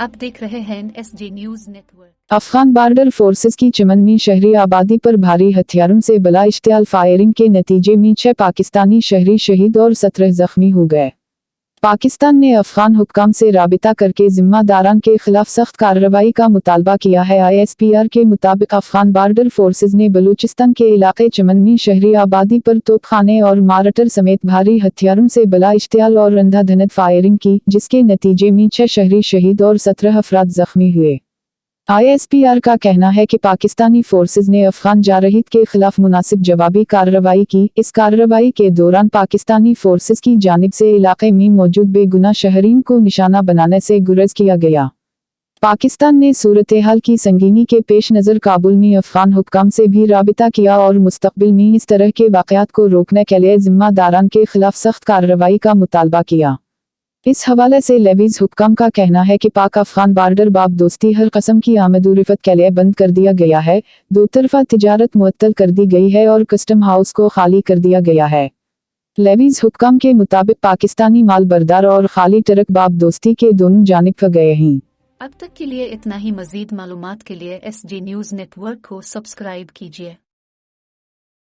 आप देख रहे हैं SG news network. Afghan border forces की चमन में शहरी आबादी पर भारी हथियारों से बला इश्तियाल फायरिंग के नतीजे में 6 पाकिस्तानी शहरी शहीद और 17 जख्मी हो गए। पाकिस्तान ने अफगान हुक्काम से राबिता करके जिम्मेदारान के खिलाफ सख्त कार्रवाई का मुतालबा किया है। ISPR के मुताबिक अफगान बॉर्डर फोर्सेस ने बलूचिस्तान के इलाके चमन में शहरी आबादी पर तोपखाने और मार्टर समेत भारी हथियारों से बला इश्तियाल और अंधाधुंध फायरिंग की, जिसके नतीजे में 6 शहरी शहीद और 17 अफराद जख्मी हुए। ISPR का कहना है कि पाकिस्तानी फोर्सेज ने अफगान जारहीत के खिलाफ मुनासिब जवाबी कार्रवाई की। इस कार्रवाई के दौरान पाकिस्तानी फोर्सेज की जानिब से इलाके में मौजूद बेगुनाह शहरीन को निशाना बनाने से गुरेज किया गया। पाकिस्तान ने सूरत हाल की संगीनी के पेश नज़र काबुल में अफगान हुक्काम से भी राबिता किया और मुस्तकबिल में इस तरह के वाक़यात को रोकने के लिए जिम्मेदारान के खिलाफ सख्त कार्रवाई का मुतालबा किया। इस हवाले से लेवीज हुक्काम का कहना है कि पाक अफगान बॉर्डर बाब दोस्ती हर कस्म की आमद-ओ-रफ़त के लिए बंद कर दिया गया है, दो तरफा तिजारत मुअत्तल कर दी गई है और कस्टम हाउस को खाली कर दिया गया है। लेवीज हुक्काम के मुताबिक पाकिस्तानी माल बरदार और खाली ट्रक बाब दोस्ती के दोनों जानिब फ गए हैं। अब तक के लिए इतना ही। मजीद मालूमात के लिए SG न्यूज नेटवर्क को सब्सक्राइब कीजिए।